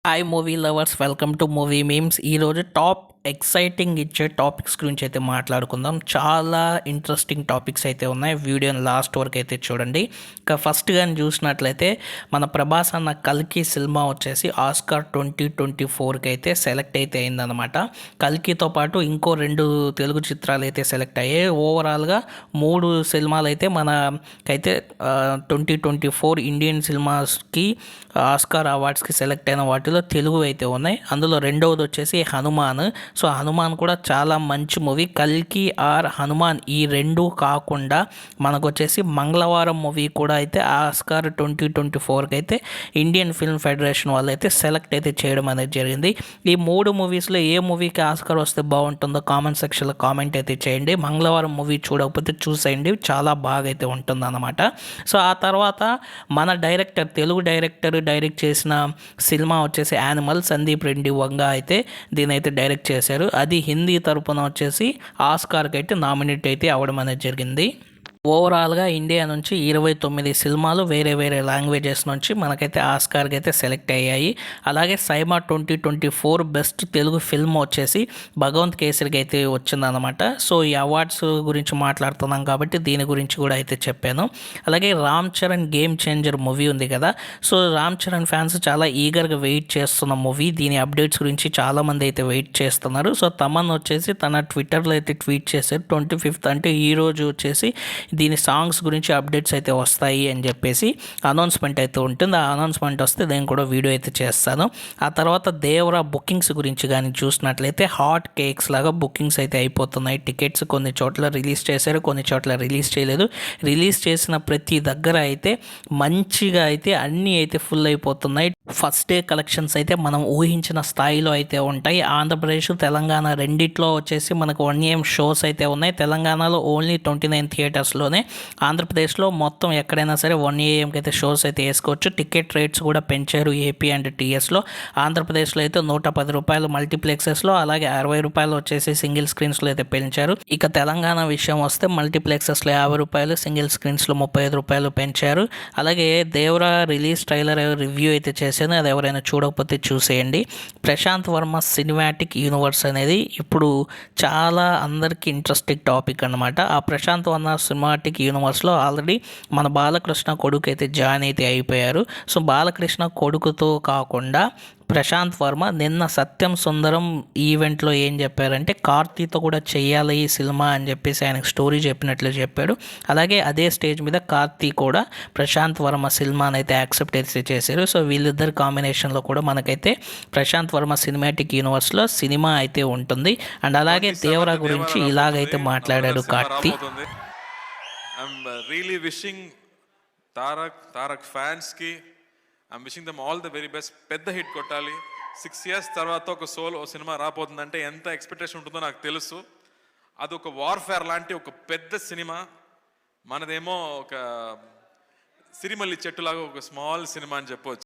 Hi movie lovers, welcome to movie memes. ఈరోజు top exciting ఇచ్చే topics గురించి అయితే మాట్లాడుకుందాం. చాలా ఇంట్రెస్టింగ్ టాపిక్స్ అయితే ఉన్నాయి. వీడియోని లాస్ట్ వరకు అయితే చూడండి. ఇక ఫస్ట్ కానీ చూసినట్లయితే మన ప్రభాస్ అన్న కల్కి సినిమా వచ్చేసి ఆస్కార్ 2024కి అయితే సెలెక్ట్ అయితే అయిందనమాట. కల్కితో పాటు ఇంకో 2 తెలుగు చిత్రాలు అయితే సెలెక్ట్ అయ్యాయి. ఓవరాల్గా 3 సినిమాలు అయితే మనకైతే 2024 ఇండియన్ సినిమాస్కి ఆస్కార్ అవార్డ్స్కి సెలెక్ట్ అయిన వాటిలో తెలుగు అయితే ఉన్నాయి. అందులో రెండవది వచ్చేసి హనుమాన్. సో హనుమాన్ కూడా చాలా మంచి మూవీ. కల్కి ఆర్ హనుమాన్ ఈ రెండు కాకుండా మనకు వచ్చేసి మంగళవారం మూవీ కూడా అయితే ఆస్కార్ 2024కి అయితే ఇండియన్ ఫిల్మ్ ఫెడరేషన్ వాళ్ళు అయితే సెలెక్ట్ అయితే చేయడం అనేది జరిగింది. ఈ 3 మూవీస్లో ఏ మూవీకి ఆస్కార్ వస్తే బాగుంటుందో కామెంట్ సెక్షన్లో కామెంట్ అయితే చేయండి. మంగళవారం మూవీ చూడకపోతే చూసేయండి, చాలా బాగా అయితే ఉంటుంది అన్నమాట. సో ఆ తర్వాత మన డైరెక్టర్, తెలుగు డైరెక్ట్ చేసిన సినిమా వచ్చేసి యానిమల్. సందీప్ రెడ్డి వంగ అయితే దీని అయితే డైరెక్ట్ చేశారు. అది హిందీ తరపున వచ్చేసి ఆస్కార్కి అయితే నామినేట్ అయితే అవ్వడం అనేది జరిగింది. ఓవరాల్గా ఇండియా నుంచి 29 సినిమాలు వేరే లాంగ్వేజెస్ నుంచి మనకైతే ఆస్కార్కి అయితే సెలెక్ట్ అయ్యాయి. అలాగే సైమా 2024 బెస్ట్ తెలుగు ఫిల్మ్ వచ్చేసి భగవంత్ కేసరికి అయితే వచ్చిందనమాట. సో ఈ అవార్డ్స్ గురించి మాట్లాడుతున్నాం కాబట్టి దీని గురించి కూడా అయితే చెప్పాను. అలాగే Ram Charan game changer movie ఉంది కదా. సో రామ్ చరణ్ ఫ్యాన్స్ చాలా ఈగర్గా వెయిట్ చేస్తున్న మూవీ. దీని అప్డేట్స్ గురించి చాలామంది అయితే వెయిట్ చేస్తున్నారు. సో తమన్ వచ్చేసి తన ట్విట్టర్లో అయితే ట్వీట్ చేశారు 25th, అంటే ఈరోజు వచ్చేసి దీని సాంగ్స్ గురించి అప్డేట్స్ అయితే వస్తాయి అని చెప్పేసి అనౌన్స్మెంట్ అయితే ఉంటుంది. ఆ అనౌన్స్మెంట్ వస్తే నేను కూడా వీడియో అయితే చేస్తాను. ఆ తర్వాత దేవరా బుకింగ్స్ గురించి కానీ చూసినట్లయితే హాట్ కేక్స్ లాగా బుకింగ్స్ అయితే అయిపోతున్నాయి. టికెట్స్ కొన్ని చోట్ల రిలీజ్ చేశారు, కొన్ని చోట్ల రిలీజ్ చేయలేదు. రిలీజ్ చేసిన ప్రతి దగ్గర అయితే మంచిగా అయితే అన్నీ అయితే ఫుల్ అయిపోతున్నాయి. ఫస్ట్ డే కలెక్షన్స్ అయితే మనం ఊహించిన స్థాయిలో అయితే ఉంటాయి. ఆంధ్రప్రదేశ్, తెలంగాణ రెండిట్లో వచ్చేసి మనకు 1AM షోస్ అయితే ఉన్నాయి. తెలంగాణలో ఓన్లీ 29 థియేటర్స్లోనే, ఆంధ్రప్రదేశ్లో మొత్తం ఎక్కడైనా సరే 1AM అయితే షోస్ అయితే వేసుకోవచ్చు. టికెట్ రేట్స్ కూడా పెంచారు ఏపీ అండ్ టీఎస్లో. ఆంధ్రప్రదేశ్లో అయితే 110 రూపాయలు మల్టీప్లెక్సెస్లో, అలాగే 60 రూపాయలు వచ్చేసి సింగిల్ స్క్రీన్స్లో అయితే పెంచారు. ఇక తెలంగాణ విషయం వస్తే మల్టీప్లెక్సెస్లో 50 రూపాయలు, సింగిల్ స్క్రీన్స్లో 35 రూపాయలు పెంచారు. అలాగే దేవరా రిలీజ్ ట్రైలర్ రివ్యూ అయితే చేశారు, అది ఎవరైనా చూడకపోతే చూసేయండి. ప్రశాంత్ వర్మ సినిమాటిక్ యూనివర్స్ అనేది ఇప్పుడు చాలా అందరికీ ఇంట్రెస్టింగ్ టాపిక్ అనమాట. ఆ ప్రశాంత్ వర్మ సినిమాటిక్ యూనివర్స్లో ఆల్రెడీ మన బాలకృష్ణ కొడుకు అయితే జాయిన్ అయితే అయిపోయారు. సో బాలకృష్ణ కొడుకుతో కాకుండా ప్రశాంత్ వర్మ నిన్న సత్యం సుందరం ఈవెంట్లో ఏం చెప్పారంటే కార్తీతో కూడా చెయ్యాలి ఈ సినిమా అని చెప్పేసి ఆయనకు స్టోరీ చెప్పినట్లు చెప్పాడు. అలాగే అదే స్టేజ్ మీద కార్తీ కూడా ప్రశాంత్ వర్మ సినిమాని అయితే యాక్సెప్ట్ అయితే చేశారు. సో వీళ్ళిద్దరు కాంబినేషన్లో కూడా మనకైతే ప్రశాంత్ వర్మ సినిమాటిక్ యూనివర్స్లో సినిమా అయితే ఉంటుంది. అండ్ అలాగే దేవరా గురించి ఇలాగైతే మాట్లాడాడు కార్తీ. తారక్ ఫ్యాన్స్కి I'm wishing them all the very best. పెద్ద హిట్ కొట్టాలి. 6 years తర్వాత ఒక సోలో సినిమా రాబోతుందంటే ఎంత ఎక్స్పెక్టేషన్ ఉంటుందో నాకు తెలుసు. అది ఒక వార్ఫేర్ లాంటి ఒక పెద్ద సినిమా. మనదేమో ఒక సిరిమల్లి చెట్టులాగా ఒక స్మాల్ సినిమా అని చెప్పవచ్చు.